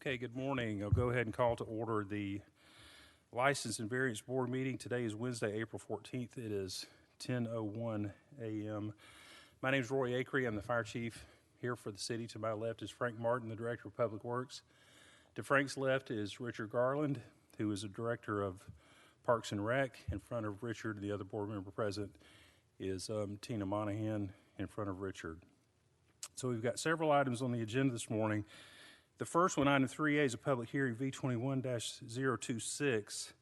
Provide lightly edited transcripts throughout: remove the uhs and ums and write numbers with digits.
Okay, good morning. I'll go ahead and call to order the License and Variance Board meeting. Today is Wednesday, April 14th. It is 10:01 a.m. My name is Roy Acree. I'm the fire chief here for the city. To my left is Frank Martin, the director of Public Works. To Frank's left is Richard Garland, who is the director of Parks and Rec. In front of Richard, the other board member present, is Tina Monahan in front of Richard. So we've got several items on the agenda this morning. The first one, item 3A, is a public hearing, V21-026.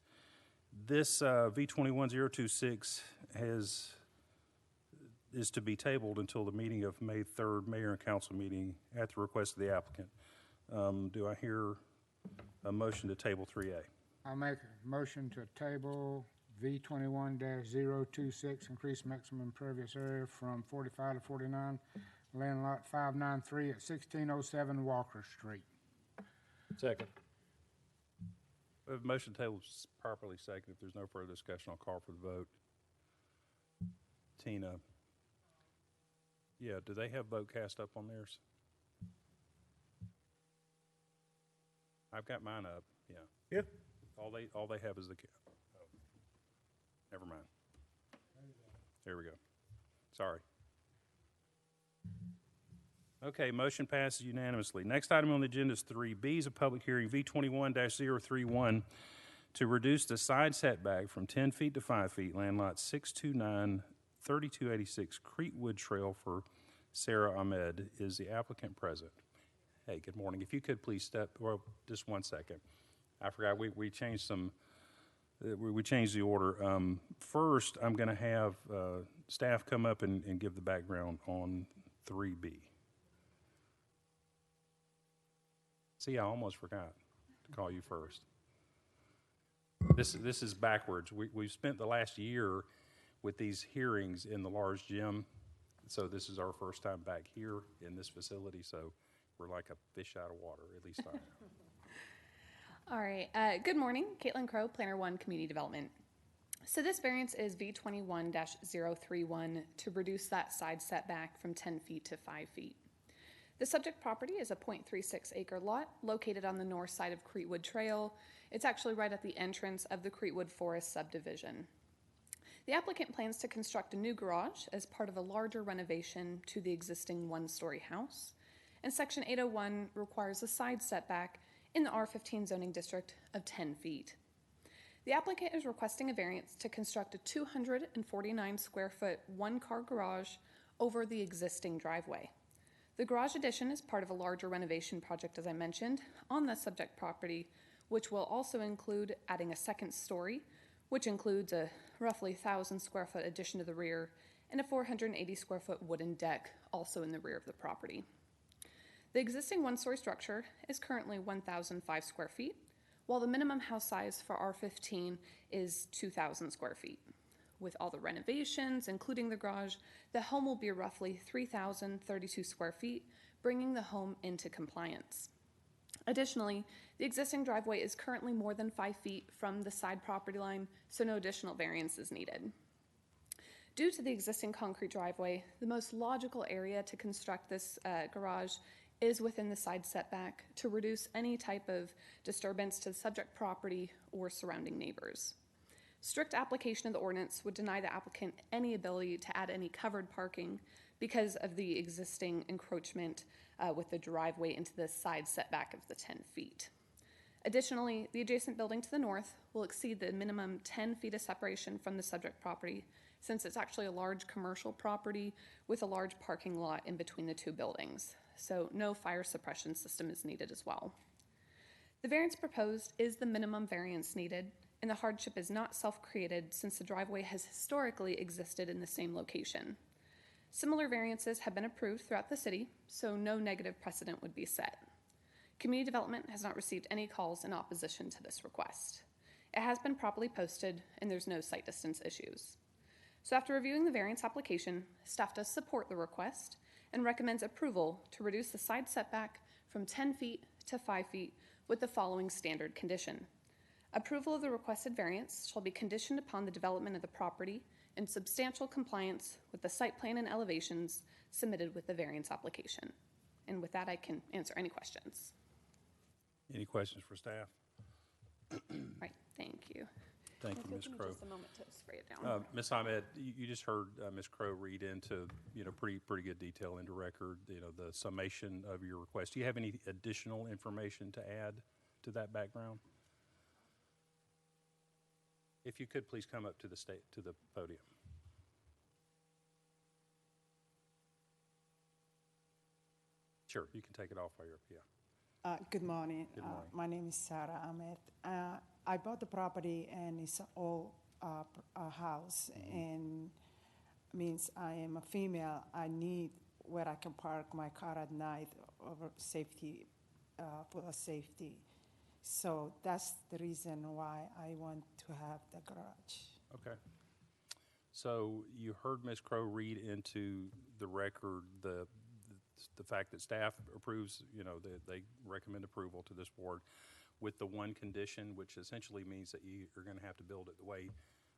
This V21-026 is to be tabled until the meeting of May 3rd, mayor and council meeting at the request of the applicant. Do I hear a motion to table 3A? I'll make a motion to table V21-026, increase maximum impervious area from 45 to 49, land lot 593 at 1607 Walker Street. Second. We have a motion to table is properly second. If there's no further discussion, I'll call for the vote. Tina. Yeah, do they have vote cast up on theirs? I've got mine up, yeah. Yeah. All they have is the, oh, never mind. There we go. Sorry. Okay, motion passes unanimously. Next item on the agenda is 3B, is a public hearing, V21-031, to reduce the side setback from 10 feet to 5 feet, land lot 629, 3286 Creekwood Trail for Sarah Ahmed. Is the applicant present? Hey, good morning. If you could please step, well, just 1 second. I forgot, we changed some, we changed the order. First, I'm going to have staff come up and give the background on 3B. See, I almost forgot to call you first. This is backwards. We've spent the last year with these hearings in the large gym, so this is our first time back here in this facility, so we're like a fish out of water, at least I am. All right, good morning. Caitlin Crow, Planner 1 Community Development. So this variance is V21-031 to reduce that side setback from 10 feet to 5 feet. The subject property is a 0.36 acre lot located on the north side of Creekwood Trail. It's actually right at the entrance of the Creekwood Forest subdivision. The applicant plans to construct a new garage as part of a larger renovation to the existing one-story house. And Section 801 requires a side setback in the R15 zoning district of 10 feet. The applicant is requesting a variance to construct a 249 square foot one-car garage over the existing driveway. The garage addition is part of a larger renovation project, as I mentioned, on the subject property, which will also include adding a second story, which includes a roughly 1,000 square foot addition to the rear and a 480 square foot wooden deck also in the rear of the property. The existing one-story structure is currently 1,005 square feet, while the minimum house size for R15 is 2,000 square feet. With all the renovations, including the garage, the home will be roughly 3,032 square feet, bringing the home into compliance. Additionally, the existing driveway is currently more than 5 feet from the side property line, so no additional variance is needed. Due to the existing concrete driveway, the most logical area to construct this garage is within the side setback to reduce any type of disturbance to the subject property or surrounding neighbors. Strict application of the ordinance would deny the applicant any ability to add any covered parking because of the existing encroachment with the driveway into the side setback of the 10 feet. Additionally, the adjacent building to the north will exceed the minimum 10 feet of separation from the subject property, since it's actually a large commercial property with a large parking lot in between the two buildings. So no fire suppression system is needed as well. The variance proposed is the minimum variance needed, and the hardship is not self-created since the driveway has historically existed in the same location. Similar variances have been approved throughout the city, so no negative precedent would be set. Community Development has not received any calls in opposition to this request. It has been properly posted, and there's no site distance issues. So after reviewing the variance application, staff does support the request and recommends approval to reduce the side setback from 10 feet to 5 feet with the following standard condition. Approval of the requested variance shall be conditioned upon the development of the property in substantial compliance with the site plan and elevations submitted with the variance application. And with that, I can answer any questions. Any questions for staff? Right, thank you. Thank you, It'll Ms. give me Crowe. just a moment to spray it down. Ms. Ahmed, you just heard Ms. Crowe read into, pretty good detail into record, the summation of your request. Do you have any additional information to add to that background? If you could, please come up to the podium. Sure, you can take it off while you're up, yeah. Good morning. Good morning. My name is Sarah Ahmed. I bought the property and it's all a house, and means I am a female. I need where I can park my car at night over safety, for the safety. So that's the reason why I want to have the garage. Okay. So you heard Ms. Crowe read into the record the fact that staff approves, they recommend approval to this board with the one condition, which essentially means that you are going to have to build it the way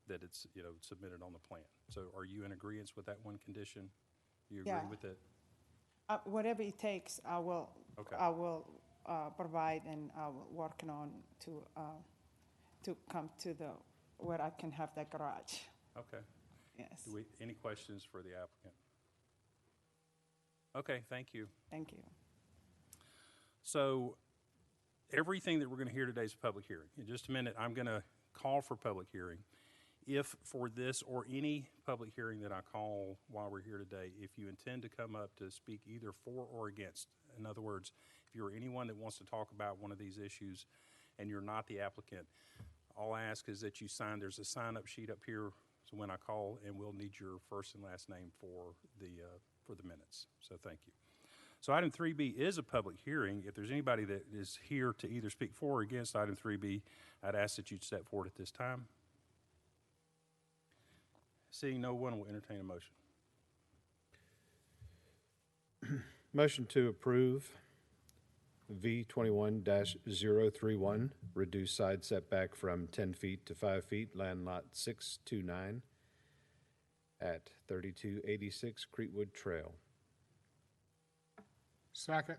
that it's, submitted on the plan. So are you in agreement with that one condition? You agree Yeah. with it? Whatever it takes, I will. Okay. I will provide, and I will working on to come to the where I can have the garage. Okay. Yes. Any questions for the applicant? Okay, thank you. Thank you. So everything that we're going to hear today is a public hearing. In just a minute, I'm going to call for public hearing. If for this or any public hearing that I call while we're here today, if you intend to come up to speak either for or against, in other words, if you're anyone that wants to talk about one of these issues and you're not the applicant, all I ask is that you sign, there's a sign-up sheet up here, so when I call, and we'll need your first and last name for the minutes. So thank you. So item 3B is a public hearing. If there's anybody that is here to either speak for or against item 3B, I'd ask that you'd step forward at this time. Seeing no one, will entertain a motion. Motion to approve V21-031, reduce side setback from 10 feet to 5 feet, land lot 629 at 3286 Creekwood Trail. Second.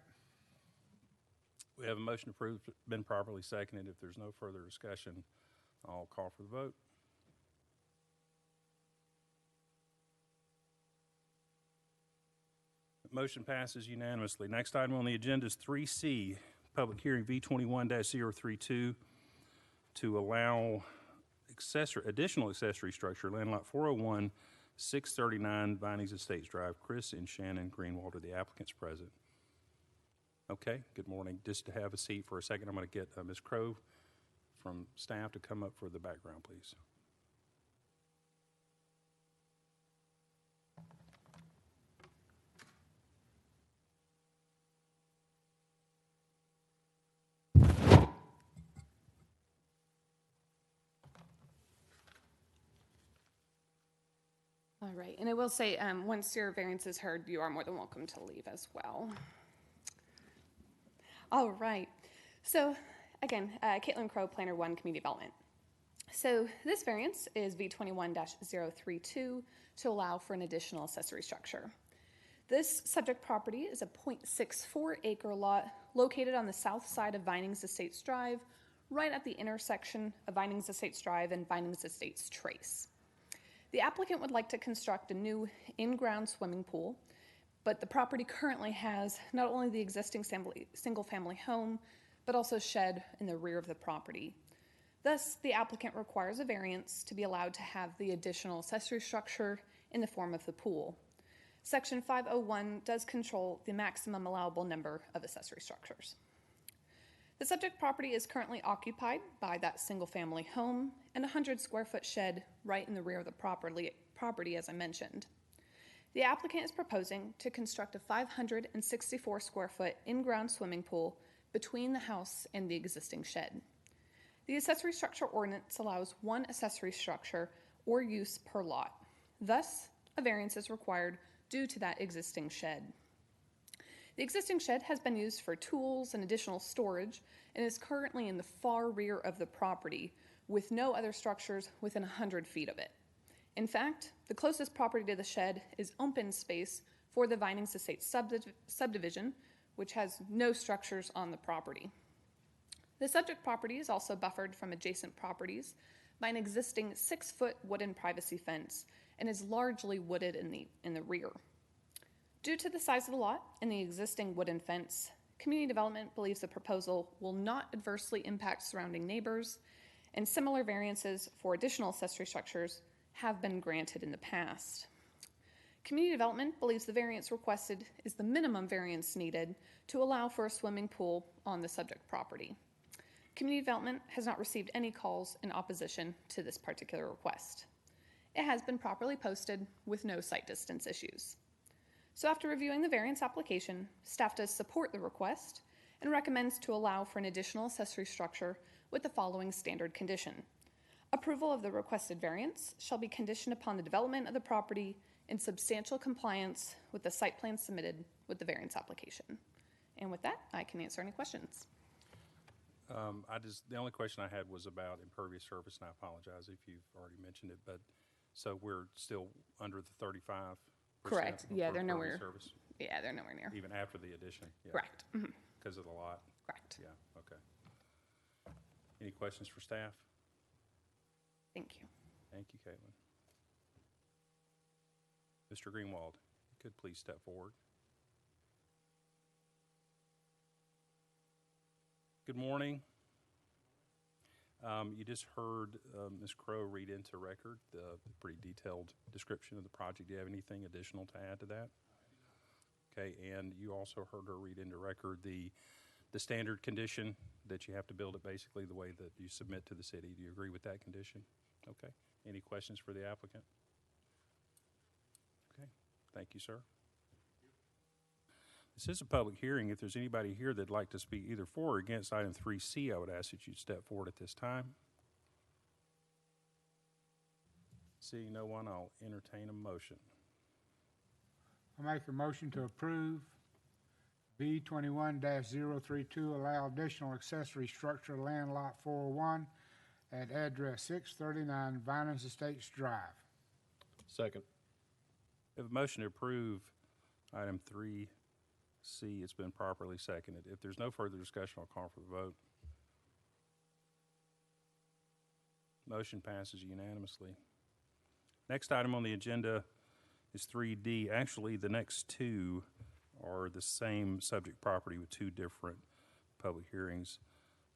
We have a motion approved, been properly seconded. If there's no further discussion, I'll call for the vote. Motion passes unanimously. Next item on the agenda is 3C, public hearing V21-032 to allow additional accessory structure, land lot 401, 639 Vinings Estates Drive. Chris and Shannon Greenwalder, the applicant's present. Okay, good morning. Just to have a seat for a second, I'm going to get Ms. Crowe from staff to come up for the background, please. All right, and I will say, once your variance is heard, you are more than welcome to leave as well. All right, so again, Caitlin Crowe, Planner 1, Community Development. So this variance is V21-032 to allow for an additional accessory structure. This subject property is a 0.64 acre lot located on the south side of Vinings Estates Drive, right at the intersection of Vinings Estates Drive and Vinings Estates Trace. The applicant would like to construct a new in-ground swimming pool, but the property currently has not only the existing single-family home, but also a shed in the rear of the property. Thus, the applicant requires a variance to be allowed to have the additional accessory structure in the form of the pool. Section 501 does control the maximum allowable number of accessory structures. The subject property is currently occupied by that single-family home and a 100-square-foot shed right in the rear of the property, as I mentioned. The applicant is proposing to construct a 564-square-foot in-ground swimming pool between the house and the existing shed. The accessory structure ordinance allows one accessory structure or use per lot. Thus, a variance is required due to that existing shed. The existing shed has been used for tools and additional storage and is currently in the far rear of the property with no other structures within 100 feet of it. In fact, the closest property to the shed is open space for the Vinings Estates subdivision, which has no structures on the property. The subject property is also buffered from adjacent properties by an existing 6-foot wooden privacy fence and is largely wooded in the rear. Due to the size of the lot and the existing wooden fence, community development believes the proposal will not adversely impact surrounding neighbors, and similar variances for additional accessory structures have been granted in the past. Community development believes the variance requested is the minimum variance needed to allow for a swimming pool on the subject property. Community development has not received any calls in opposition to this particular request. It has been properly posted with no site distance issues. So after reviewing the variance application, staff does support the request and recommends to allow for an additional accessory structure with the following standard condition. Approval of the requested variance shall be conditioned upon the development of the property in substantial compliance with the site plan submitted with the variance application. And with that, I can answer any questions. The only question I had was about impervious surface, and I apologize if you've already mentioned it, but so we're still under the 35%? Correct. for Yeah, they're impervious nowhere. surface, Yeah, they're nowhere near. even after the addition? Yeah, Correct. Mhm. because of the lot? Correct. Yeah, okay. Any questions for staff? Thank you. Thank you, Caitlin. Mr. Greenwald, you could please step forward. Good morning. You just heard Ms. Crow read into record the pretty detailed description of the project. Do you have anything additional to add to that? Okay, and you also heard her read into record the standard condition that you have to build it basically the way that you submit to the city. Do you agree with that condition? Okay. Any questions for the applicant? Okay. Thank you, sir. This is a public hearing. If there's anybody here that'd like to speak either for or against item 3C, I would ask that you step forward at this time. Seeing no one, I'll entertain a motion. I make a motion to approve B 21-032, allow additional accessory structure land lot 401 at address 639 Vinings Estates Drive. Second. We have a motion to approve item 3C. It's been properly seconded. If there's no further discussion, I'll call for the vote. Motion passes unanimously. Next item on the agenda is 3D. Actually, the next two are the same subject property with two different public hearings.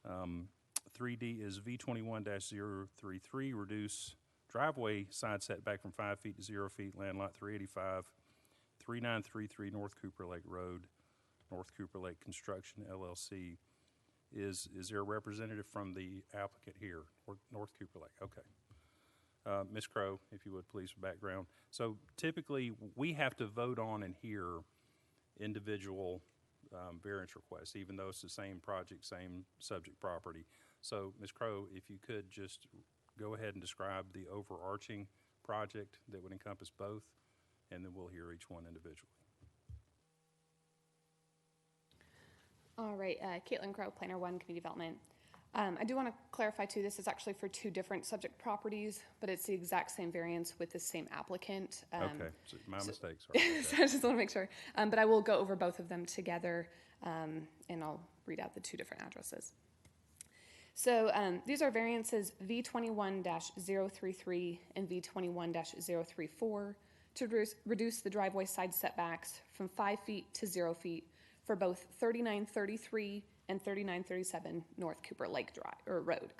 3D is V21-033, reduce driveway side setback from 5 feet to 0 feet, land lot 385, 3933 North Cooper Lake Road, North Cooper Lake Construction, LLC. Is there a representative from the applicant here, or North Cooper Lake? Okay. Ms. Crow, if you would please, for background. So typically, we have to vote on and hear individual variance requests, even though it's the same project, same subject property. So, Ms. Crow, if you could just go ahead and describe the overarching project that would encompass both, and then we'll hear each one individually. All right, Caitlin Crow, Planner 1, Community Development. I do want to clarify too, this is actually for two different subject properties, but it's the exact same variance with the same applicant. Okay, so my mistake, sorry. So I just want to make sure. But I will go over both of them together, and I'll read out the two different addresses. So these are variances V21-033 and V21-034 to reduce the driveway side setbacks from 5 feet to 0 feet for both 3933 and 3937 North Cooper Lake Road.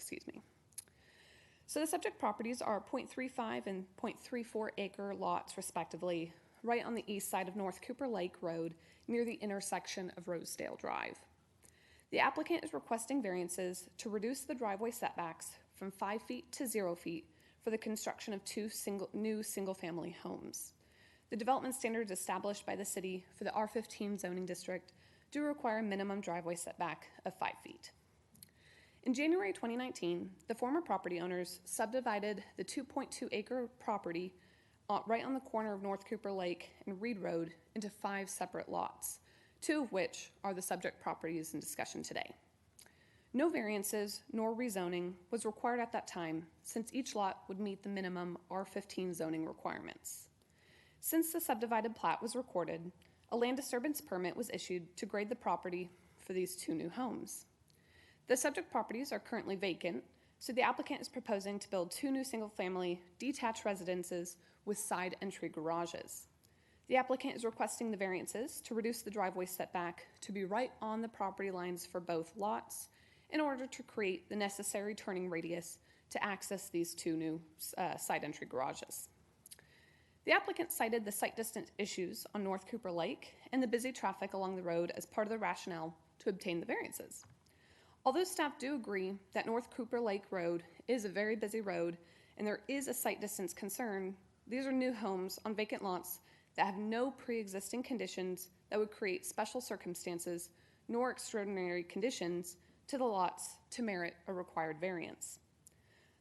So the subject properties are 0.35 and 0.34 acre lots, respectively, right on the east side of North Cooper Lake Road, near the intersection of Rosedale Drive. The applicant is requesting variances to reduce the driveway setbacks from 5 feet to 0 feet for the construction of two new single-family homes. The development standards established by the city for the R15 zoning district do require a minimum driveway setback of 5 feet. In January 2019, the former property owners subdivided the 2.2 acre property right on the corner of North Cooper Lake and Reed Road into 5 separate lots, 2 of which are the subject properties in discussion today. No variances nor rezoning was required at that time, since each lot would meet the minimum R15 zoning requirements. Since the subdivided plat was recorded, a land disturbance permit was issued to grade the property for these 2 new homes. The subject properties are currently vacant, so the applicant is proposing to build 2 new single-family detached residences with side entry garages. The applicant is requesting the variances to reduce the driveway setback to be right on the property lines for both lots in order to create the necessary turning radius to access these 2 new side entry garages. The applicant cited the site distance issues on North Cooper Lake and the busy traffic along the road as part of the rationale to obtain the variances. Although staff do agree that North Cooper Lake Road is a very busy road and there is a site distance concern, these are new homes on vacant lots that have no pre-existing conditions that would create special circumstances nor extraordinary conditions to the lots to merit a required variance.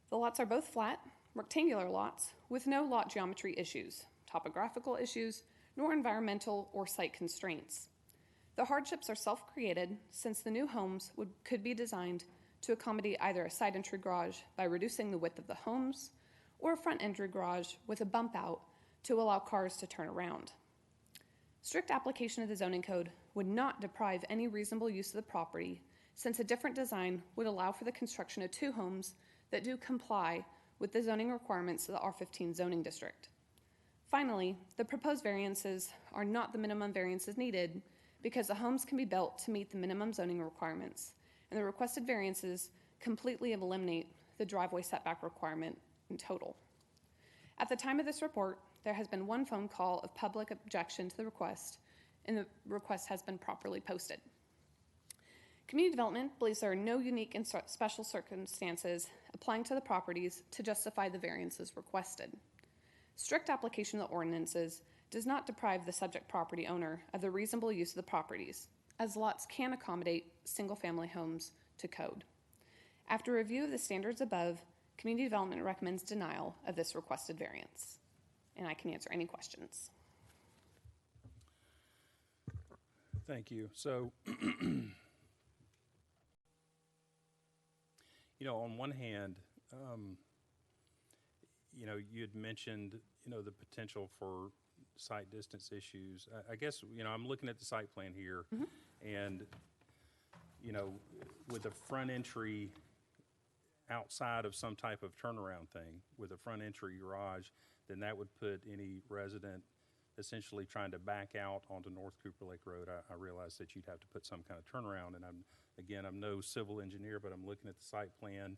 The lots are both flat, rectangular lots with no lot geometry issues, topographical issues, nor environmental or site constraints. The hardships are self-created since the new homes could be designed to accommodate either a side entry garage by reducing the width of the homes or a front entry garage with a bump out to allow cars to turn around. Strict application of the zoning code would not deprive any reasonable use of the property since a different design would allow for the construction of 2 homes that do comply with the zoning requirements of the R15 zoning district. Finally, the proposed variances are not the minimum variances needed because the homes can be built to meet the minimum zoning requirements, and the requested variances completely eliminate the driveway setback requirement in total. At the time of this report, there has been 1 phone call of public objection to the request, and the request has been properly posted. Community Development believes there are no unique and special circumstances applying to the properties to justify the variances requested. Strict application of the ordinances does not deprive the subject property owner of the reasonable use of the properties, as lots can accommodate single-family homes to code. After review of the standards above, Community Development recommends denial of this requested variance. And I can answer any questions. Thank you. So, on one hand, you had mentioned, the potential for site distance issues. I guess, I'm looking at the site plan here, and, with a front entry outside of some type of turnaround thing, with a front entry garage, then that would put any resident essentially trying to back out onto North Cooper Lake Road. I realize that you'd have to put some kind of turnaround, and I'm no civil engineer, but I'm looking at the site plan,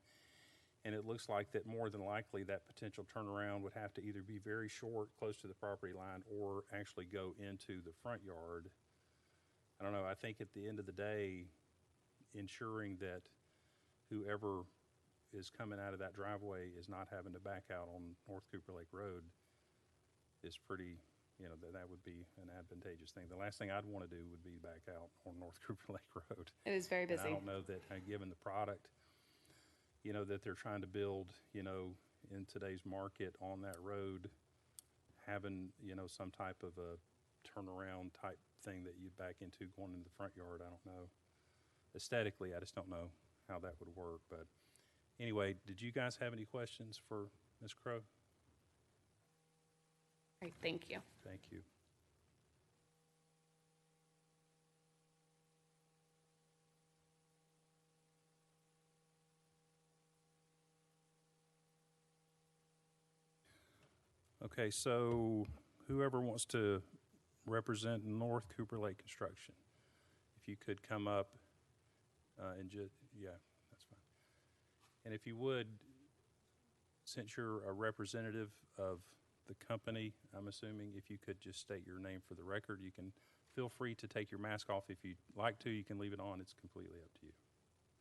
and it looks like that more than likely that potential turnaround would have to either be very short, close to the property line, or actually go into the front yard. I don't know, I think at the end of the day, ensuring that whoever is coming out of that driveway is not having to back out on North Cooper Lake Road is pretty, that would be an advantageous thing. The last thing I'd want to do would be back out on North Cooper Lake Road. It is very busy. And I don't know that, given the product, that they're trying to build, in today's market on that road, having, some type of a turnaround type thing that you'd back into going into the front yard, I don't know. Aesthetically, I just don't know how that would work. But anyway, did you guys have any questions for Ms. Crow? Great, thank you. Thank you. Okay, so whoever wants to represent North Cooper Lake Construction, if you could come up and just, yeah, that's fine. And if you would, since you're a representative of the company, I'm assuming, if you could just state your name for the record. You can feel free to take your mask off if you'd like to. You can leave it on. It's completely up to you.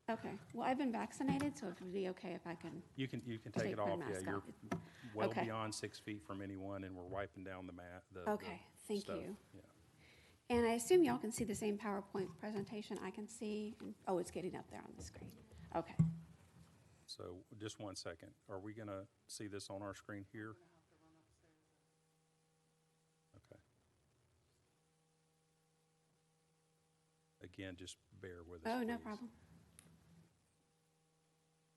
Okay, well, I've been vaccinated, so it would be okay if I can. You can take Take it my off. Yeah, mask you're off. well Okay. beyond 6 feet from anyone, and we're wiping down the mat. Okay, thank stuff. you. Yeah. And I assume y'all can see the same PowerPoint presentation I can see? Oh, it's getting up there on the screen. Okay. So just 1 second. Are we going to see this on our screen here? Okay. Again, just bear with us, Oh, no please. problem.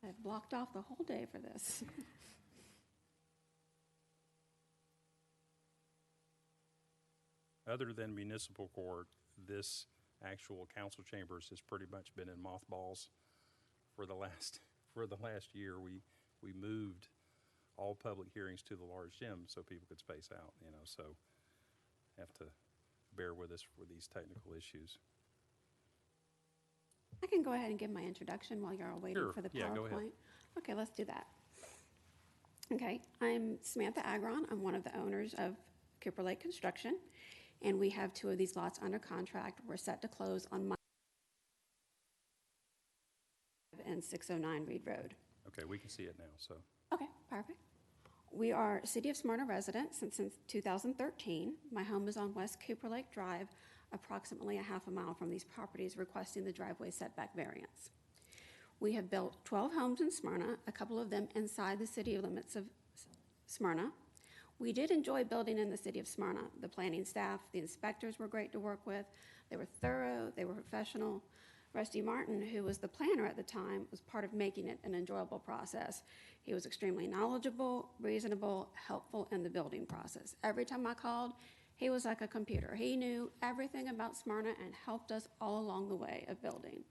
I've blocked off the whole day for this. Other than municipal court, this actual council chambers has pretty much been in mothballs for the last year, we moved all public hearings to the large gym so people could space out, so have to bear with us for these technical issues. I can go ahead and give my introduction while you're all waiting Sure. for the PowerPoint. Yeah, go ahead. Okay, let's do that. Okay, I'm Samantha Agron. I'm one of the owners of Cooper Lake Construction, and we have 2 of these lots under contract. We're set to close on Monday and 609 Reed Road. Okay, we can see it now, so. Okay, perfect. We are City of Smyrna residents since 2013. My home is on West Cooper Lake Drive, approximately a half a mile from these properties, requesting the driveway setback variance. We have built 12 homes in Smyrna, a couple of them inside the city limits of Smyrna. We did enjoy building in the city of Smyrna. The planning staff, the inspectors were great to work with. They were thorough, they were professional. Rusty Martin, who was the planner at the time, was part of making it an enjoyable process. He was extremely knowledgeable, reasonable, helpful in the building process. Every time I called, he was like a computer. He knew everything about Smyrna and helped us all along the way of building.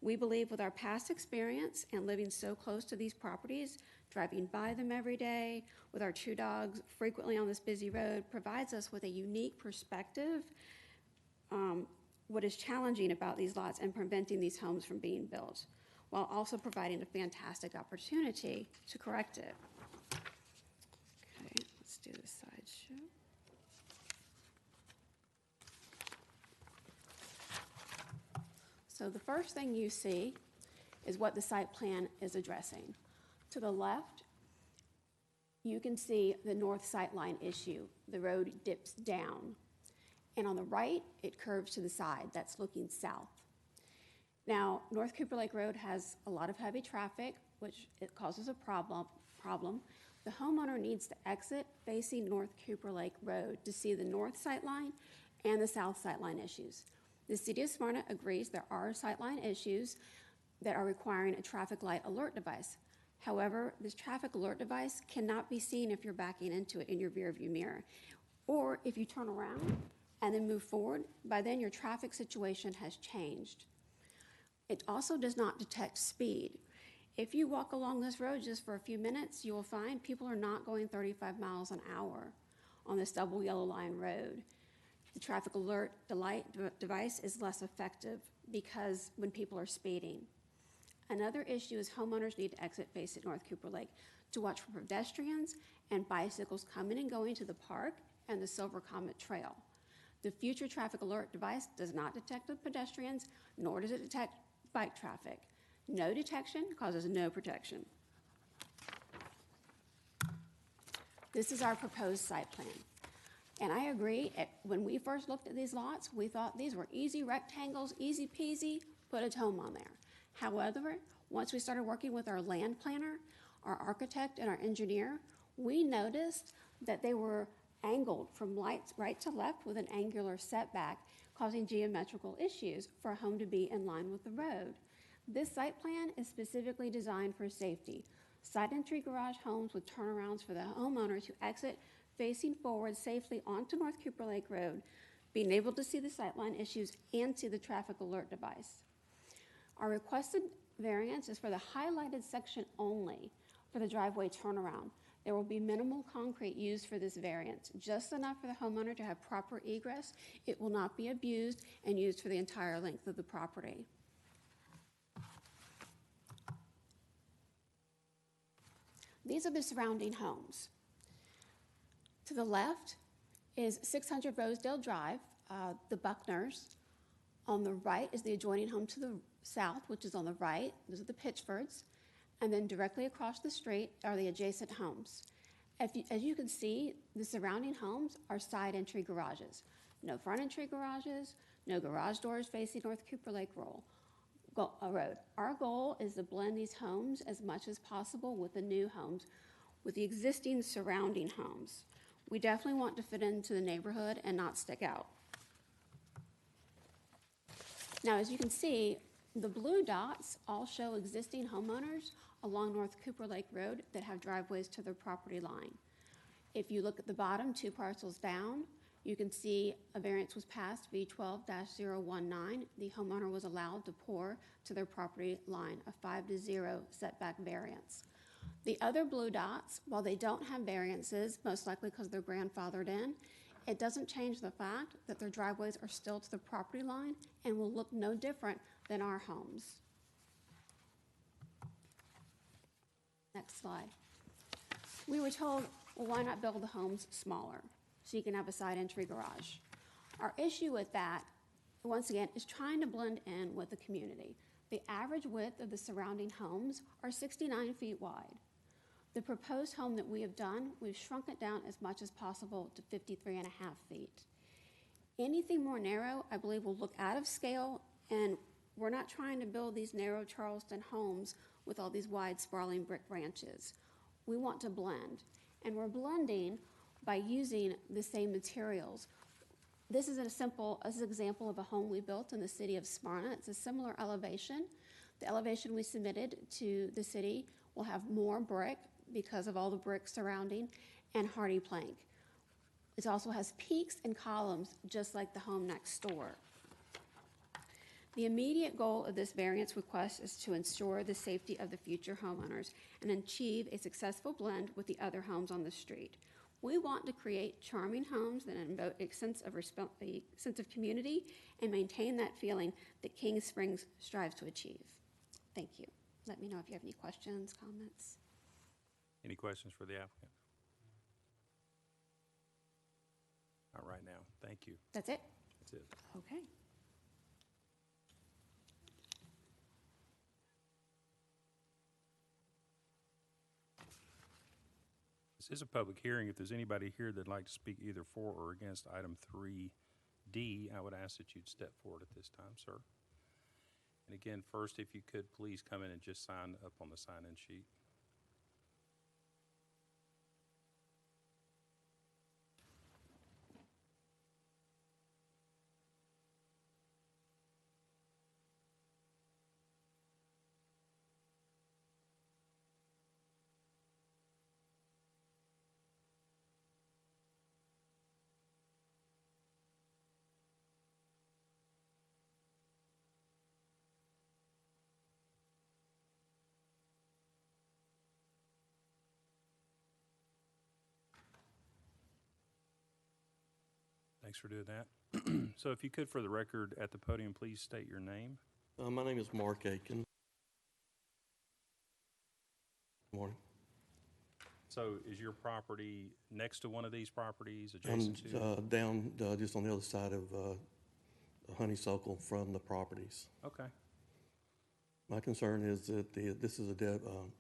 We believe with our past experience and living so close to these properties, driving by them every day, with our 2 dogs frequently on this busy road, provides us with a unique perspective. What is challenging about these lots and preventing these homes from being built, while also providing a fantastic opportunity to correct it. Okay, let's do the slideshow. So the first thing you see is what the site plan is addressing. To the left, you can see the north sight line issue. The road dips down. And on the right, it curves to the side. That's looking south. Now, North Cooper Lake Road has a lot of heavy traffic, which it causes a problem. The homeowner needs to exit facing North Cooper Lake Road to see the north sight line and the south sight line issues. The City of Smyrna agrees there are sight line issues that are requiring a traffic light alert device. However, this traffic alert device cannot be seen if you're backing into it in your rear view mirror, or if you turn around and then move forward. By then your traffic situation has changed. It also does not detect speed. If you walk along this road just for a few minutes, you will find people are not going 35 miles an hour on this double yellow line road. The traffic alert device is less effective because when people are speeding. Another issue is homeowners need to exit facing North Cooper Lake to watch for pedestrians and bicycles coming and going to the park and the Silver Comet Trail. The future traffic alert device does not detect the pedestrians, nor does it detect bike traffic. No detection causes no protection. This is our proposed site plan. And I agree, when we first looked at these lots, we thought these were easy rectangles, easy peasy, put a home on there. However, once we started working with our land planner, our architect, and our engineer, we noticed that they were angled from right to left with an angular setback, causing geometrical issues for a home to be in line with the road. This site plan is specifically designed for safety. Side entry garage homes with turnarounds for the homeowner to exit facing forward safely onto North Cooper Lake Road, being able to see the sightline issues and see the traffic alert device. Our requested variance is for the highlighted section only for the driveway turnaround. There will be minimal concrete used for this variance, just enough for the homeowner to have proper egress. It will not be abused and used for the entire length of the property. These are the surrounding homes. To the left is 600 Rosedale Drive, the Buckners. On the right is the adjoining home to the south, which is on the right. Those are the Pitchfords. And then directly across the street are the adjacent homes. As you can see, the surrounding homes are side entry garages. No front entry garages, no garage doors facing North Cooper Lake Road. Our goal is to blend these homes as much as possible with the new homes, with the existing surrounding homes. We definitely want to fit into the neighborhood and not stick out. Now, as you can see, the blue dots all show existing homeowners along North Cooper Lake Road that have driveways to their property line. If you look at the bottom 2 parcels down, You can see a variance was passed, V12-019. The homeowner was allowed to pour to their property line, a 5-0 setback variance. The other blue dots, while they don't have variances, most likely because they're grandfathered in, it doesn't change the fact that their driveways are still to the property line and will look no different than our homes. Next slide. We were told, well, why not build the homes smaller so you can have a side entry garage? Our issue with that, once again, is trying to blend in with the community. The average width of the surrounding homes are 69 feet wide. The proposed home that we have done, we've shrunk it down as much as possible to 53 and a half feet. Anything more narrow, I believe, will look out of scale, and we're not trying to build these narrow Charleston homes with all these wide, sprawling brick branches. We want to blend, and we're blending by using the same materials. This is an example of a home we built in the city of Smyrna. It's a similar elevation. The elevation we submitted to the city will have more brick because of all the brick surrounding, and hardy plank. It also has peaks and columns, just like the home next door. The immediate goal of this variance request is to ensure the safety of the future homeowners and achieve a successful blend with the other homes on the street. We want to create charming homes that invoke a sense of community and maintain that feeling that King Springs strives to achieve. Thank you. Let me know if you have any questions, comments. Any questions for the applicant? Not right now. Thank you. That's it? That's it. Okay. This is a public hearing. If there's anybody here that'd like to speak either for or against item 3D, I would ask that you'd step forward at this time, sir. And again, first, if you could please come in and just sign up on the sign-in sheet. Thanks for doing that. So if you could, for the record, at the podium, please state your name. My name is Mark Aiken. Good morning. So is your property next to one of these properties, I'm adjacent to? down just on the other side of Honeysuckle from the properties. Okay. My concern is that this is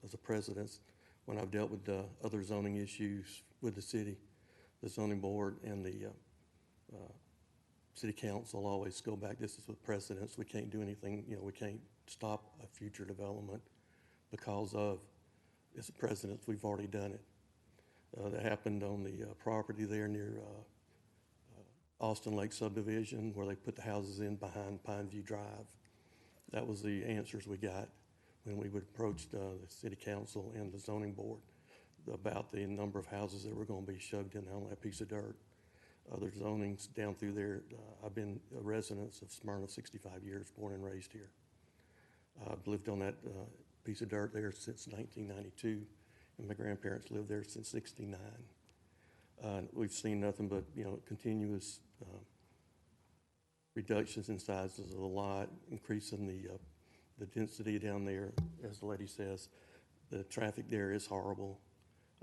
as a precedence, when I've dealt with other zoning issues with the city, the zoning board and the city council always go back, this is a precedence, we can't do anything, we can't stop a future development because of, it's a precedence, we've already done it. That happened on the property there near Austin Lake subdivision where they put the houses in behind Pineview Drive. That was the answers we got when we would approach the city council and the zoning board about the number of houses that were going to be shoved in on that piece of dirt. Other zonings down through there, I've been a resident of Smyrna 65 years, born and raised here. I've lived on that piece of dirt there since 1992, and my grandparents lived there since '69. We've seen nothing but, continuous reductions in sizes of the lot, increasing the density down there. As the lady says, the traffic there is horrible.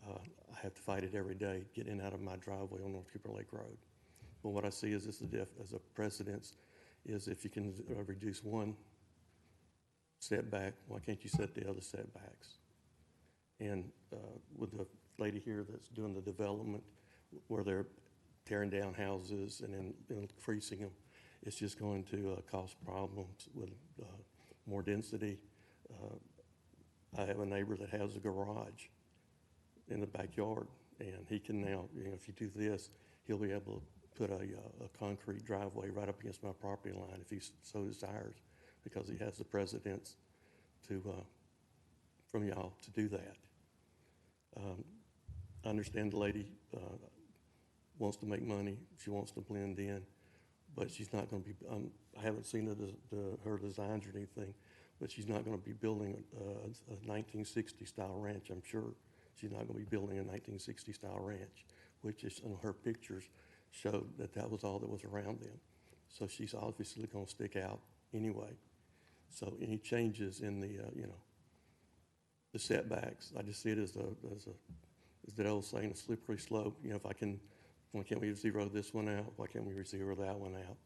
I have to fight it every day, getting in and out of my driveway on North Cooper Lake Road. But what I see is this as a precedence is if you can reduce one setback, why can't you set the other setbacks? And with the lady here that's doing the development where they're tearing down houses and then increasing them, it's just going to cause problems with more density. I have a neighbor that has a garage in the backyard, and he can now, if you do this, he'll be able to put a concrete driveway right up against my property line if he so desires, because he has the precedence to from y'all to do that. I understand the lady wants to make money, she wants to blend in, but she's not gonna be, I haven't seen her designs or anything, but she's not gonna be building a 1960 style ranch, I'm sure. She's not gonna be building a 1960 style ranch, which is, in her pictures, showed that that was all that was around them. So she's obviously gonna stick out anyway. So any changes in the, the setbacks, I just see it as that old saying, a slippery slope. Why can't we zero this one out? Why can't we zero that one out?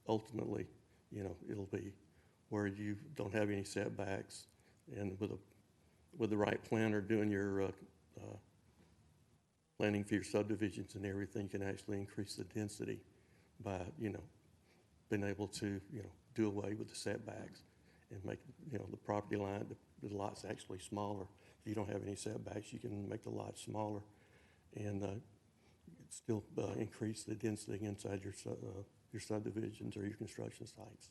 Ultimately, it'll be where you don't have any setbacks, and with the right planner doing your planning for your subdivisions and everything, you can actually increase the density by, being able to, do away with the setbacks and make, the property line, the lot's actually smaller. If you don't have any setbacks, you can make the lot smaller and still increase the density inside your subdivisions or your construction sites.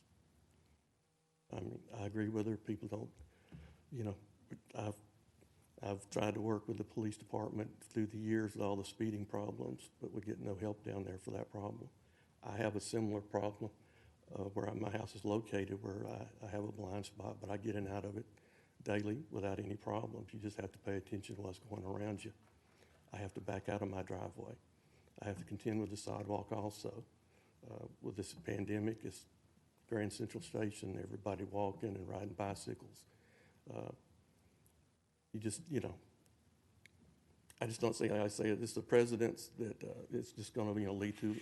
I mean, I agree with her. People don't, I've tried to work with the police department through the years with all the speeding problems, but we get no help down there for that problem. I have a similar problem where my house is located, where I have a blind spot, but I get in and out of it daily without any problems. You just have to pay attention to what's going around you. I have to back out of my driveway. I have to contend with the sidewalk also. With this pandemic, it's Grand Central Station, everybody walking and riding bicycles. I just don't see, I say it's the precedents that it's just going to lead to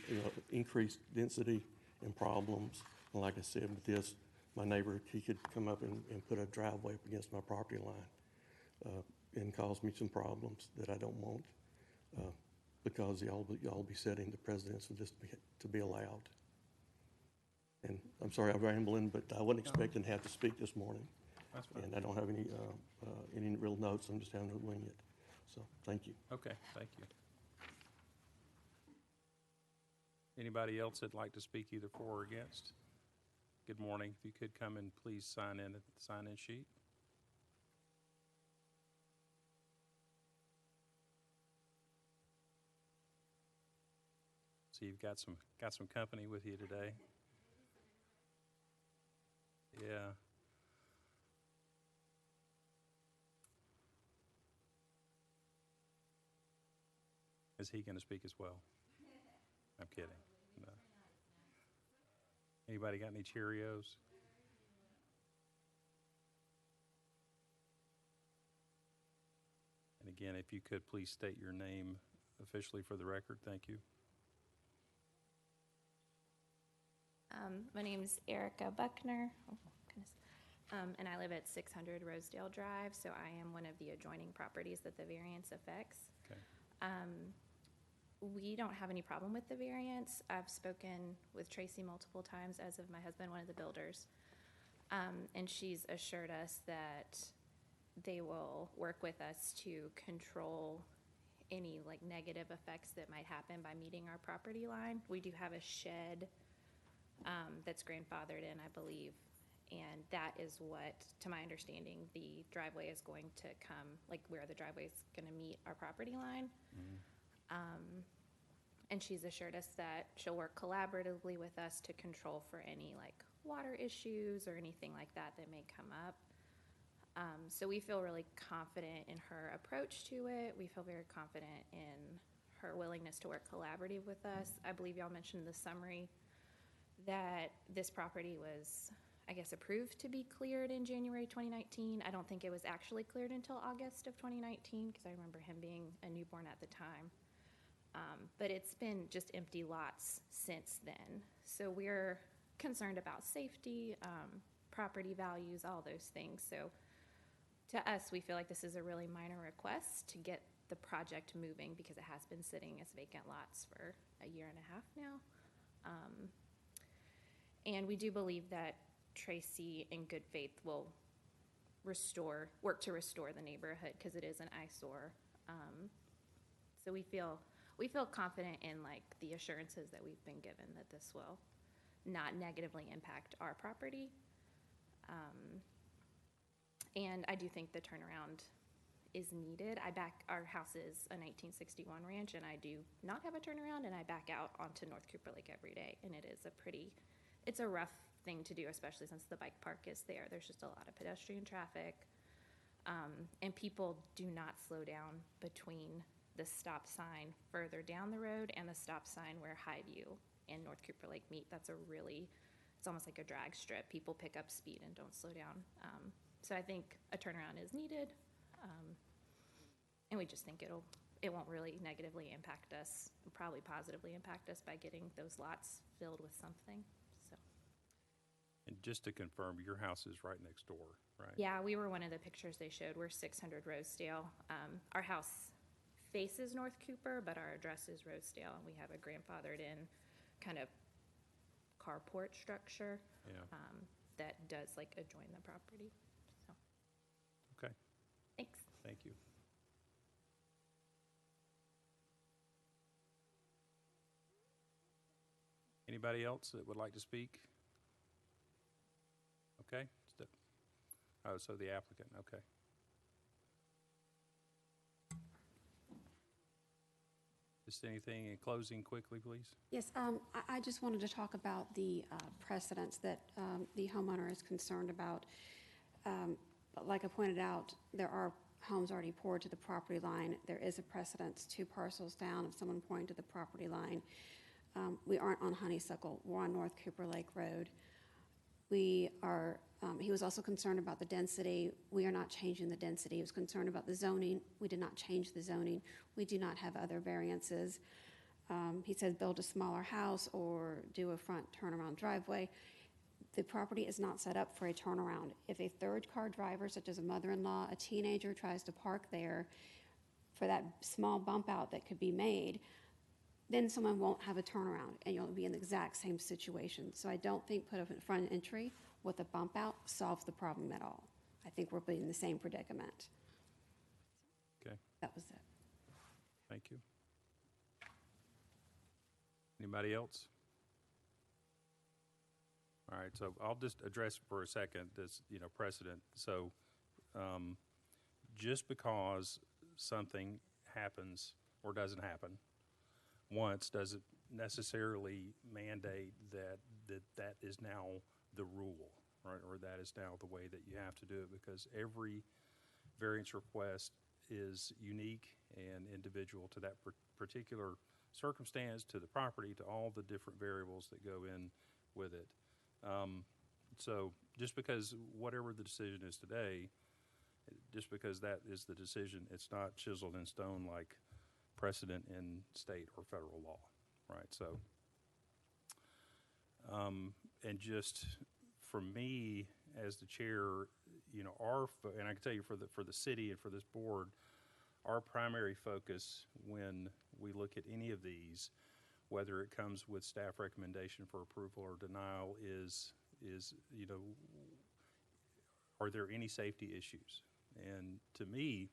increased density and problems. And like I said, with this, my neighbor, he could come up and put a driveway up against my property line and cause me some problems that I don't want because y'all be setting the precedents for this to be allowed. And I'm sorry I'm rambling, but I wasn't expecting to have to speak this morning. That's fine. And I don't have any real notes. I'm just having to wing it. So, thank you. Okay, thank you. Anybody else that'd like to speak either for or against? Good morning. If you could come and please sign in at the sign-in sheet. So you've got some company with you today. Yeah. Is he going to speak as well? I'm kidding. No. Anybody got any Cheerios? And again, if you could please state your name officially for the record, thank you. My name is Erica Buckner, and I live at 600 Rosedale Drive, so I am one of the adjoining properties that the variance affects. Okay. We don't have any problem with the variance. I've spoken with Tracy multiple times, as of my husband, one of the builders, and she's assured us that they will work with us to control any negative effects that might happen by meeting our property line. We do have a shed that's grandfathered in, I believe, and that is what, to my understanding, the driveway is going to come, where the driveway is going to meet our property line. Mm-hmm. And she's assured us that she'll work collaboratively with us to control for any water issues or anything like that may come up. So we feel really confident in her approach to it. We feel very confident in her willingness to work collaborative with us. I believe y'all mentioned in the summary that this property was, I guess, approved to be cleared in January 2019. I don't think it was actually cleared until August of 2019 because I remember him being a newborn at the time. But it's been just empty lots since then. So we're concerned about safety, property values, all those things. So to us, we feel like this is a really minor request to get the project moving because it has been sitting as vacant lots for a year and a half now. And we do believe that Tracy, in good faith, will work to restore the neighborhood because it is an eyesore. So we feel confident in the assurances that we've been given that this will not negatively impact our property. And I do think the turnaround is needed. Our house is a 1961 ranch, and I do not have a turnaround, and I back out onto North Cooper Lake every day, and it's a rough thing to do, especially since the bike park is there. There's just a lot of pedestrian traffic, and people do not slow down between the stop sign further down the road and the stop sign where Highview and North Cooper Lake meet. It's almost like a drag strip. People pick up speed and don't slow down. So I think a turnaround is needed, and we just think it won't really negatively impact us, probably positively impact us by getting those lots filled with something, so. And just to confirm, your house is right next door, right? Yeah, we were one of the pictures they showed. We're 600 Rosedale. Our house faces North Cooper, but our address is Rosedale, and we have a grandfathered in kind of carport structure Yeah. that does like adjoin the property, so. Okay, Thanks. thank you. Anybody else that would like to speak? Okay. Oh, so the applicant, okay. Just anything in closing quickly, please? Yes, I just wanted to talk about the precedents that the homeowner is concerned about. Like I pointed out, there are homes already poured to the property line. There is a precedence 2 parcels down of someone pouring to the property line. We aren't on Honeysuckle. We're on North Cooper Lake Road. He was also concerned about the density. We are not changing the density. He was concerned about the zoning. We did not change the zoning. We do not have other variances. He said build a smaller house or do a front turnaround driveway. The property is not set up for a turnaround. If a third-car driver, such as a mother-in-law, a teenager, tries to park there for that small bump out that could be made, then someone won't have a turnaround, and you'll be in the exact same situation. So I don't think put up a front entry with a bump out solves the problem at all. I think we'll be in the same predicament. Okay, That was it. thank you. Anybody else? All right, so I'll just address for a second this, precedent. So just because something happens or doesn't happen once doesn't necessarily mandate that is now the rule, right? Or that is now the way that you have to do it, because every variance request is unique and individual to that particular circumstance, to the property, to all the different variables that go in with it. So just because whatever the decision is today, just because that is the decision, it's not chiseled in stone like precedent in state or federal law, right? So, and just for me as the chair, and I can tell you for the city and for this board, our primary focus when we look at any of these, whether it comes with staff recommendation for approval or denial, is are there any safety issues? And to me,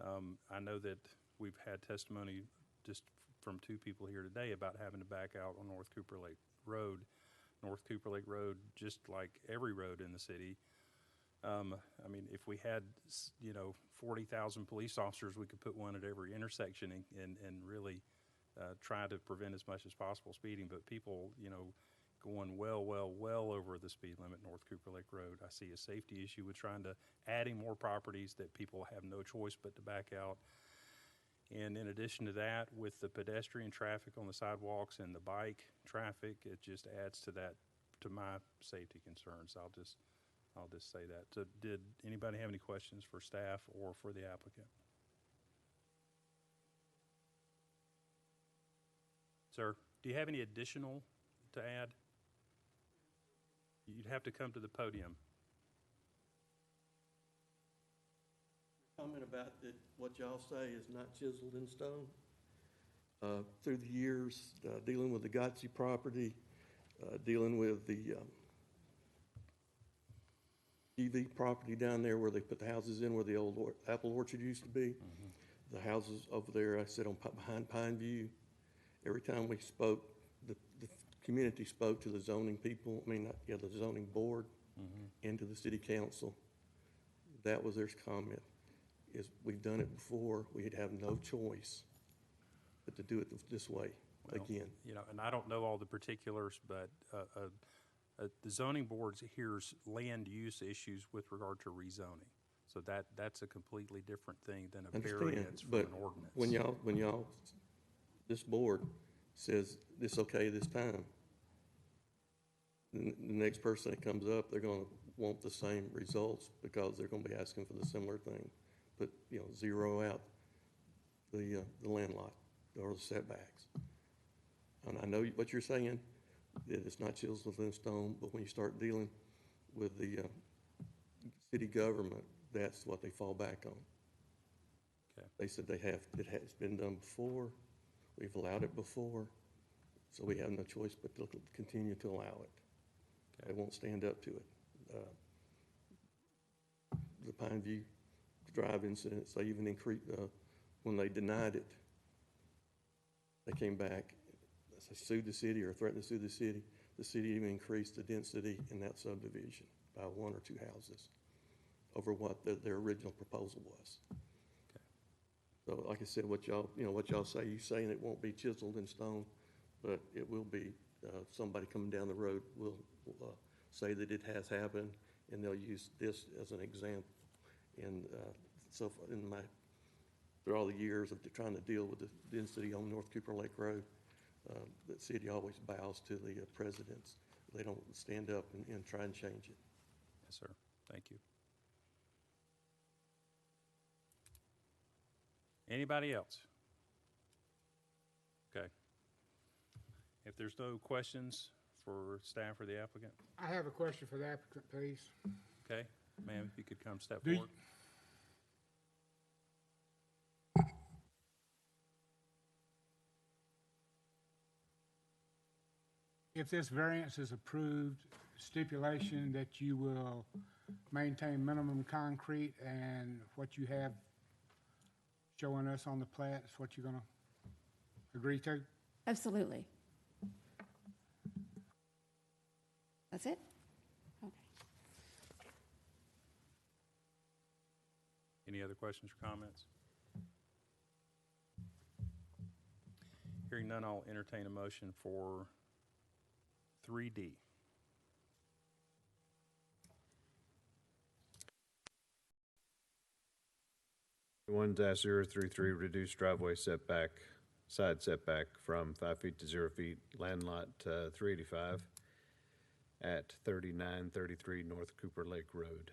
I know that we've had testimony just from 2 people here today about having to back out on North Cooper Lake Road. North Cooper Lake Road, just like every road in the city, if we had, 40,000 police officers, we could put one at every intersection and really try to prevent as much as possible speeding. But people, going well over the speed limit North Cooper Lake Road. I see a safety issue with adding more properties that people have no choice but to back out. And in addition to that, with the pedestrian traffic on the sidewalks and the bike traffic, it just adds to my safety concerns. I'll just say that. So did anybody have any questions for staff or for the applicant? Sir, do you have any additional to add? You'd have to come to the podium. Comment about that what y'all say is not chiseled in stone. Through the years, dealing with the Gotzi property, dealing with the GV property down there where they put the houses in where the old apple orchard used to be. Mm-hmm. The houses over there, I sit behind Pine View. Every time we spoke, the community spoke to the zoning people, the zoning board, mm-hmm. and to the city council. That was their comment. is we've done it before. We'd have no choice but to do it this way Well, again. You know, and I don't know all the particulars, but the zoning board hears land use issues with regard to rezoning. So that's a completely different thing than a Understand, variance from but an ordinance. when y'all, this board says this okay this time, the next person that comes up, they're gonna want the same results because they're gonna be asking for the similar thing. But, you know, zero out the land lot or the setbacks. And I know what you're saying, that it's not chiseled in stone, but when you start dealing with the city government, that's what they fall back on. Okay. They said it has been done before, we've allowed it before, so we have no choice but to continue to allow it. Okay. They won't stand up to it. The Pine View Drive incidents, they even increased, when they denied it, they came back, they sued the city or threatened to sue the city even increased the density in that subdivision by 1 or 2 houses over what their original proposal was. Okay. So like I said, what y'all say, you saying it won't be chiseled in stone, but it will be. Somebody coming down the road will say that it has happened, and they'll use this as an example. And so through all the years of trying to deal with the density on North Cooper Lake Road, the city always bows to the presidents. They don't stand up and try and change it. Yes, sir. Thank you. Anybody else? Okay. If there's no questions for staff or the applicant, I have a question for the applicant, please. okay, ma'am, if you could come step Do you- forward. If this variance is approved, stipulation that you will maintain minimum concrete and what you have showing us on the plat is what you're gonna agree to? Absolutely. That's it? Okay. Any other questions or comments? Hearing none, I'll entertain a motion for 3D. One dash 033, reduce driveway setback, side setback from 5 feet to 0 feet, land lot 385 at 3933 North Cooper Lake Road.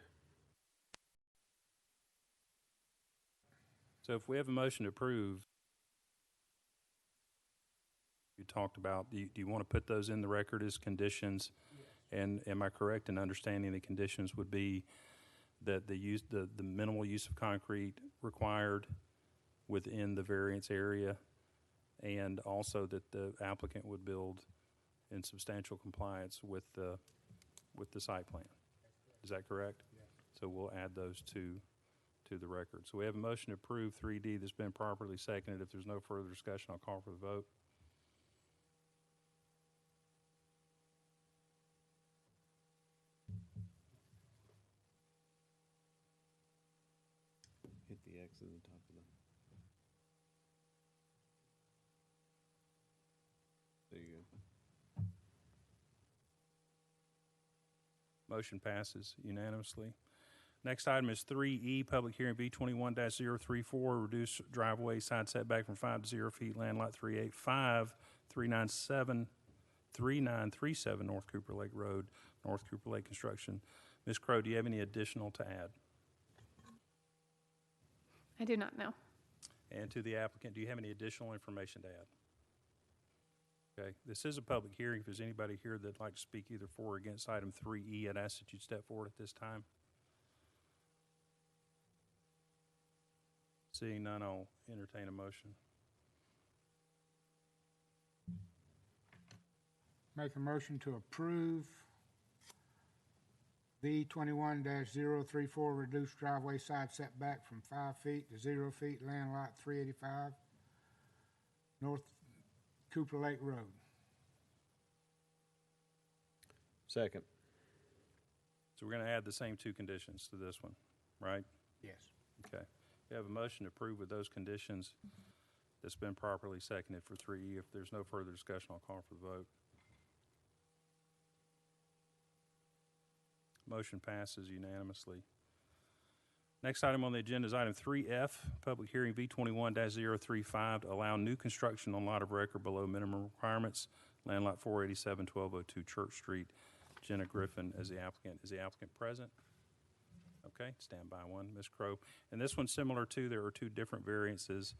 So if we have a motion to approve, you talked about, do you want to put those in the record as conditions? And am I correct in understanding the conditions would be that the minimal use of concrete required within the variance area, and also that the applicant would build in substantial compliance with the site plan? Is that correct? Yes. So we'll add those to the record. So we have a motion to approve 3D that's been properly seconded. If there's no further discussion, I'll call for the vote. Hit the X at the top of the. There you go. Motion passes unanimously. Next item is 3E, public hearing B21-034, reduce driveway side setback from 5 to 0 feet, land lot 385, 3937 North Cooper Lake Road, North Cooper Lake Construction. Ms. Crow, do you have any additional to add? I do not know. And to the applicant, do you have any additional information to add? Okay, this is a public hearing. If there's anybody here that'd like to speak either for or against item 3E, I'd ask that you step forward at this time. Seeing none, I'll entertain a motion. Make a motion to approve V 21-034, reduce driveway side setback from 5 feet to 0 feet, land lot 385, North Cooper Lake Road. Second. So we're going to add the same two conditions to this one, right? Yes. Okay. We have a motion to approve with those conditions that's been properly seconded for 3E. If there's no further discussion, I'll call for the vote. Motion passes unanimously. Next item on the agenda is item 3F, public hearing V21-035 to allow new construction on lot of record below minimum requirements, land lot 487, 1202 Church Street. Jenna Griffin as the applicant. Is the applicant present? Okay, stand by one, Ms. Crow. And this one's similar to, there are two different variances.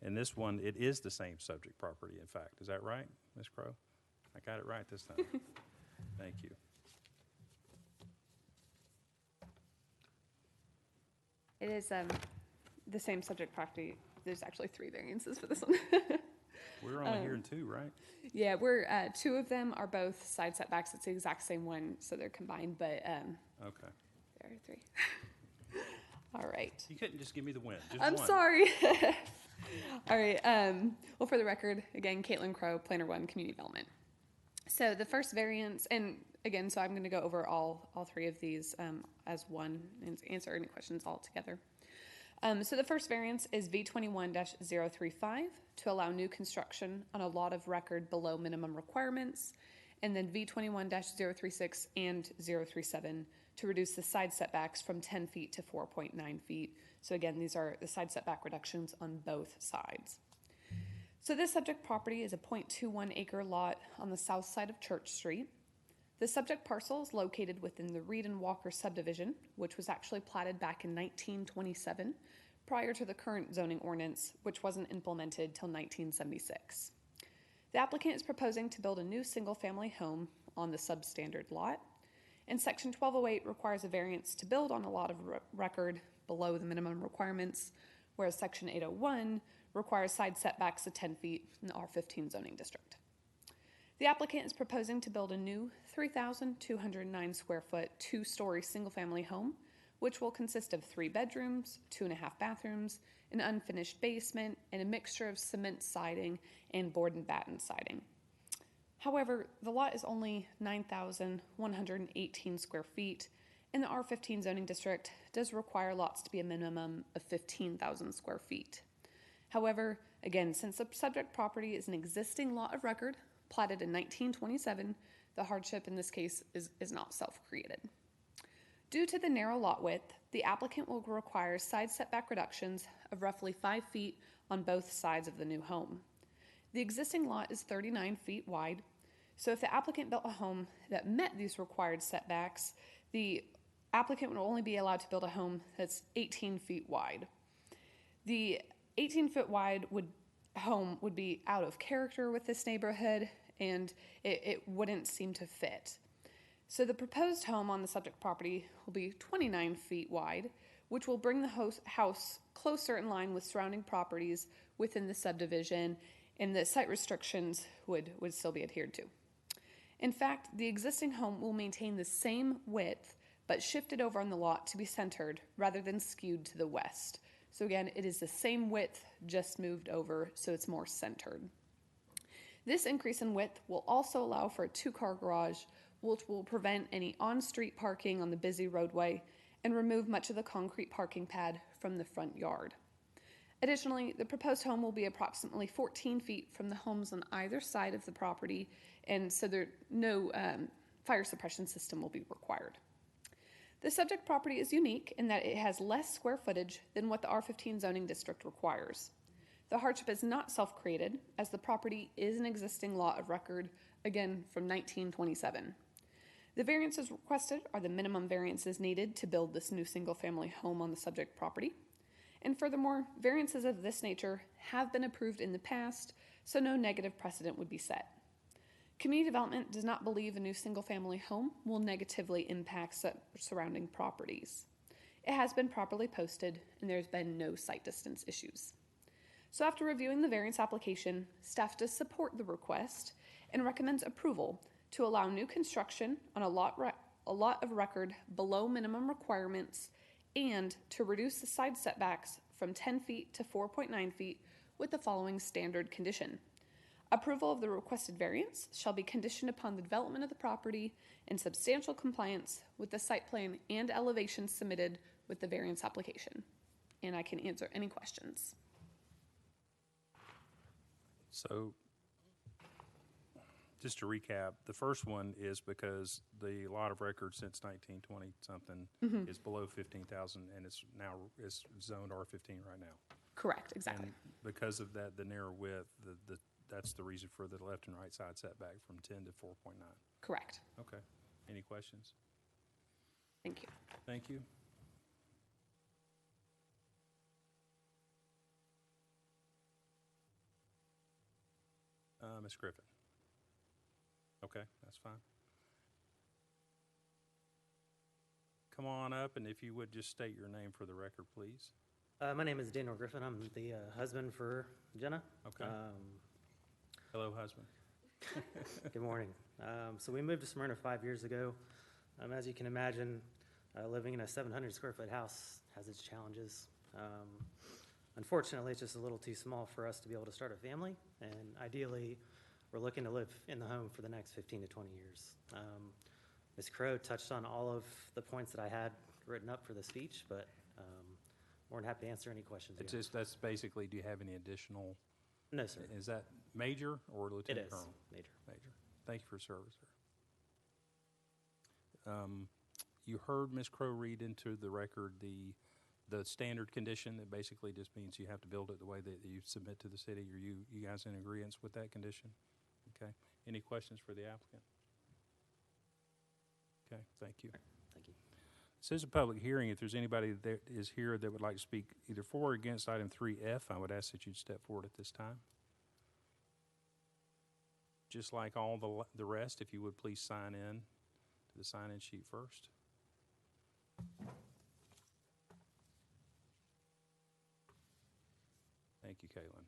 And this one, it is the same subject property, in fact. Is that right, Ms. Crow? I got it right this time. Thank you. It is the same subject property. There's actually 3 variances for this one. We're only hearing 2, right? Yeah, we're 2 of them are both side setbacks. It's the exact same one, so they're combined, but Okay. there are 3. All right. You couldn't just give me the win. Just I'm one. sorry. All right. Well, for the record, again, Caitlin Crow, Planner 1, Community Development. So the first variance, and again, so I'm going to go over all 3 of these as one and answer any questions all together. So the first variance is V21-035 to allow new construction on a lot of record below minimum requirements, and then V21-036 and 037 to reduce the side setbacks from 10 feet to 4.9 feet. So again, these are the side setback reductions on both sides. So this subject property is a 0.21 acre lot on the south side of Church Street. The subject parcel is located within the Reed and Walker subdivision, which was actually platted back in 1927, prior to the current zoning ordinance, which wasn't implemented till 1976. The applicant is proposing to build a new single-family home on the substandard lot, and Section 1208 requires a variance to build on a lot of record below the minimum requirements, whereas Section 801 requires side setbacks of 10 feet in the R15 zoning district. The applicant is proposing to build a new 3,209 square foot, 2-story single-family home, which will consist of 3 bedrooms, 2.5 bathrooms, an unfinished basement, and a mixture of cement siding and board and batten siding. However, the lot is only 9,118 square feet, and the R15 zoning district does require lots to be a minimum of 15,000 square feet. However, again, since the subject property is an existing lot of record, platted in 1927, the hardship in this case is not self-created. Due to the narrow lot width, the applicant will require side setback reductions of roughly 5 feet on both sides of the new home. The existing lot is 39 feet wide, so if the applicant built a home that met these required setbacks, the applicant would only be allowed to build a home that's 18 feet wide. The 18-foot wide home would be out of character with this neighborhood, and it wouldn't seem to fit. So the proposed home on the subject property will be 29 feet wide, which will bring the house closer in line with surrounding properties within the subdivision, and the site restrictions would still be adhered to. In fact, the existing home will maintain the same width, but shifted over on the lot to be centered rather than skewed to the west. So again, it is the same width, just moved over, so it's more centered. This increase in width will also allow for a 2-car garage, which will prevent any on-street parking on the busy roadway and remove much of the concrete parking pad from the front yard. Additionally, the proposed home will be approximately 14 feet from the homes on either side of the property, and so no fire suppression system will be required. The subject property is unique in that it has less square footage than what the R15 zoning district requires. The hardship is not self-created, as the property is an existing lot of record, again from 1927. The variances requested are the minimum variances needed to build this new single-family home on the subject property. And furthermore, variances of this nature have been approved in the past, so no negative precedent would be set. Community Development does not believe a new single-family home will negatively impact surrounding properties. It has been properly posted, and there's been no site distance issues. So after reviewing the variance application, staff does support the request and recommends approval to allow new construction on a lot of record below minimum requirements and to reduce the side setbacks from 10 feet to 4.9 feet with the following standard condition. Approval of the requested variance shall be conditioned upon the development of the property in substantial compliance with the site plan and elevations submitted with the variance application. and I can answer any questions. So, just to recap, the first one is because the lot of record since 1920-something is below 15,000, and it's zoned R15 right now. Correct, exactly. And because of that, the narrow width, that's the reason for the left and right side setback from 10 to 4.9. Correct. Okay. Any questions? Thank you. Thank you. Ms. Griffin. Okay, that's fine. Come on up, and if you would just state your name for the record, please. My name is Daniel Griffin. I'm the husband for Jenna. Okay. Hello, husband. Good morning. So we moved to Smyrna 5 years ago. As you can imagine, living in a 700 square foot house has its challenges. Unfortunately, it's just a little too small for us to be able to start a family, and ideally, we're looking to live in the home for the next 15 to 20 years. Ms. Crow touched on all of the points that I had written up for the speech, but more than happy to answer any questions. It's just, that's basically, do you have any additional? No, sir. Is that major or It lieutenant is colonel? major. Major. Thank you for your service, sir. You heard Ms. Crow read into the record the standard condition that basically just means you have to build it the way that you submit to the city. Are you guys in agreement with that condition? Okay. Any questions for the applicant? Okay, thank you. Thank you. This is a public hearing. If there's anybody that is here that would like to speak either for or against item 3F, I would ask that you'd step forward at this time. Just like all the rest, if you would please sign in to the sign-in sheet first. Thank you, Caitlin.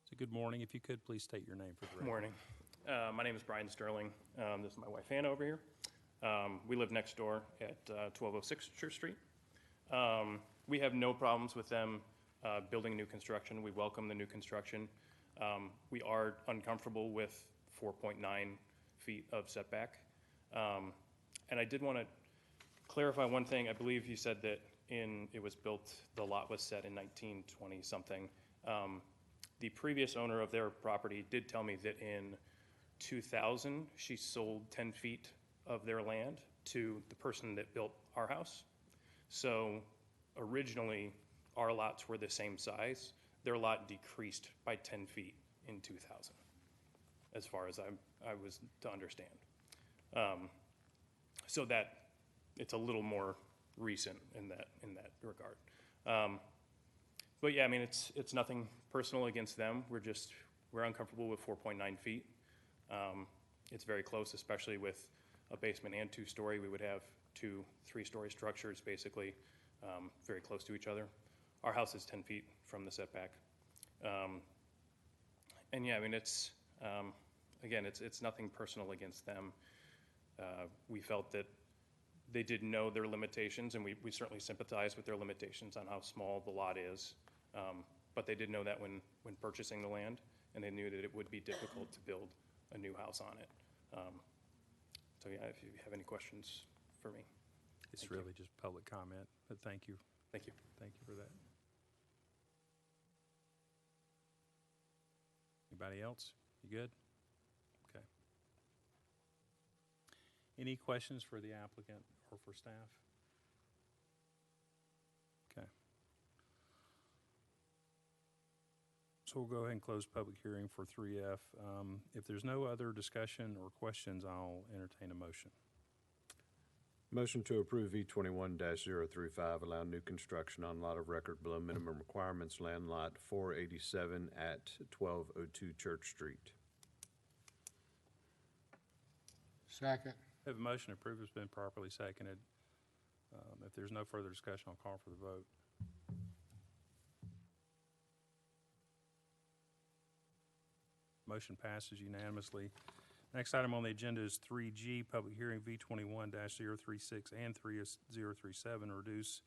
So good morning. If you could, please state your name for the record. Good morning. My name is Brian Sterling. This is my wife Hannah over here. We live next door at 1206 Church Street. We have no problems with them building new construction. We welcome the new construction. We are uncomfortable with 4.9 feet of setback. And I did want to clarify one thing. I believe you said that it was built, the lot was set in 1920 something. The previous owner of their property did tell me that in 2000, she sold 10 feet of their land to the person that built our house. So originally, our lots were the same size. Their lot decreased by 10 feet in 2000, as far as I was to understand. So that it's a little more recent in that regard. But yeah, I mean, it's nothing personal against them. We're uncomfortable with 4.9 feet. It's very close, especially with a basement and 2-story. We would have 2 3-story structures, basically, very close to each other. Our house is 10 feet from the setback. And yeah, I mean, it's nothing personal against them. We felt that they did know their limitations, and we certainly sympathize with their limitations on how small the lot is. But they did know that when purchasing the land, and they knew that it would be difficult to build a new house on it. So yeah, if you have any questions for me. It's really just public comment, but thank you. Thank you. Thank you for that. Anybody else? You good? Okay. Any questions for the applicant or for staff? Okay. So we'll go ahead and close public hearing for 3F. If there's no other discussion or questions, I'll entertain a motion. Motion to approve V21-035, allow new construction on lot of record below minimum requirements, land lot 487 at 1202 Church Street. Second. We have a motion to approve. It's been properly seconded. If there's no further discussion, I'll call for the vote. Motion passes unanimously. Next item on the agenda is 3G, public hearing V21-036 and 3037, reduce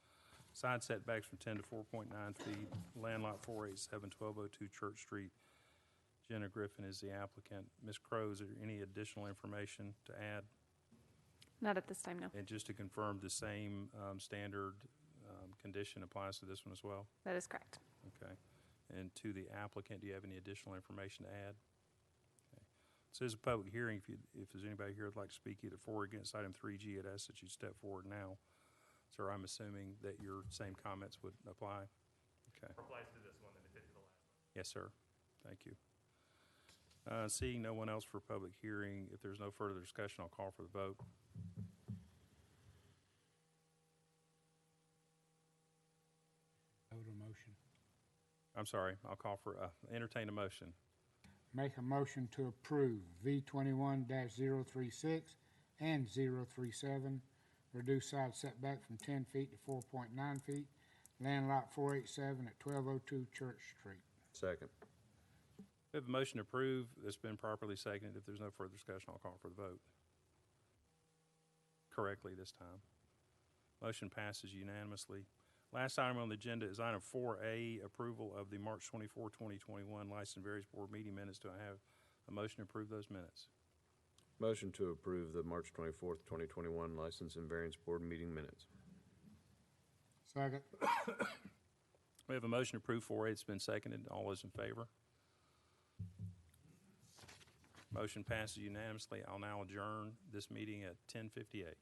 Side setbacks from 10 to 4.9 feet. Land lot 487, 1202 Church Street. Jenna Griffin is the applicant. Ms. Crowe, is there any additional information to add? Not at this time, no. And just to confirm, the same standard condition applies to this one as well? That is correct. Okay. And to the applicant, do you have any additional information to add? Okay. This is a public hearing. If there's anybody here who'd like to speak either for or against item 3G, I'd ask that you step forward now. Sir, I'm assuming that your same comments would apply? Okay. Applies to this one than it did to the last one. Yes, sir. Thank you. Seeing no one else for public hearing, if there's no further discussion, I'll call for the vote. Vote or motion? I'm sorry, I'll call for, entertain a motion. Make a motion to approve V 21-036 and 037, reduce side setback from 10 feet to 4.9 feet, land lot 487 at 1202 Church Street. Second. We have a motion to approve that's been properly seconded. If there's no further discussion, I'll call for the vote. Correctly this time. Motion passes unanimously. Last item on the agenda is item 4A, approval of the March 24, 2021 License and Variance Board meeting minutes. Do I have a motion to approve those minutes? Motion to approve the March 24th, 2021 License and Variance Board meeting minutes. Second. We have a motion to approve 4A. It's been seconded. All those in favor? Motion passes unanimously. I'll now adjourn this meeting at 10:58.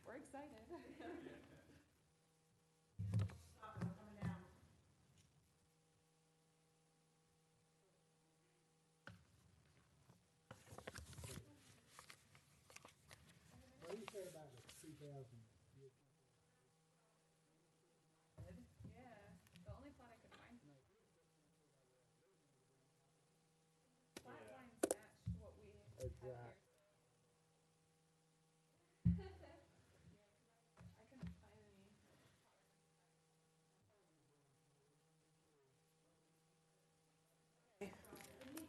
We're excited. What do you say about the 3,000? Yeah, the only plot I could find. Flat lines matched what we had here. I couldn't find any.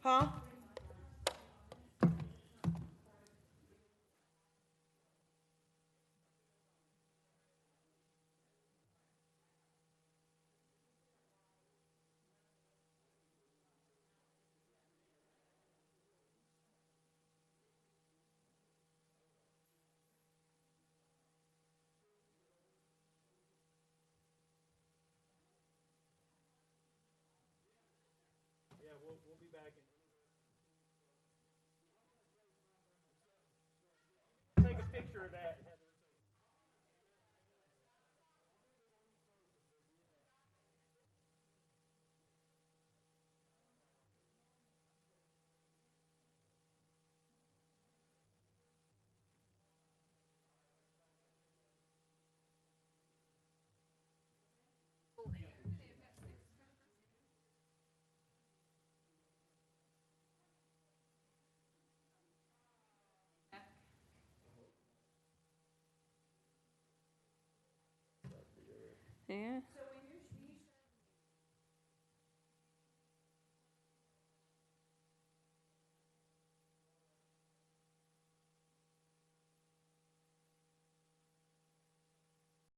Huh? Yeah, we'll be back in. Take a picture of that. Yeah.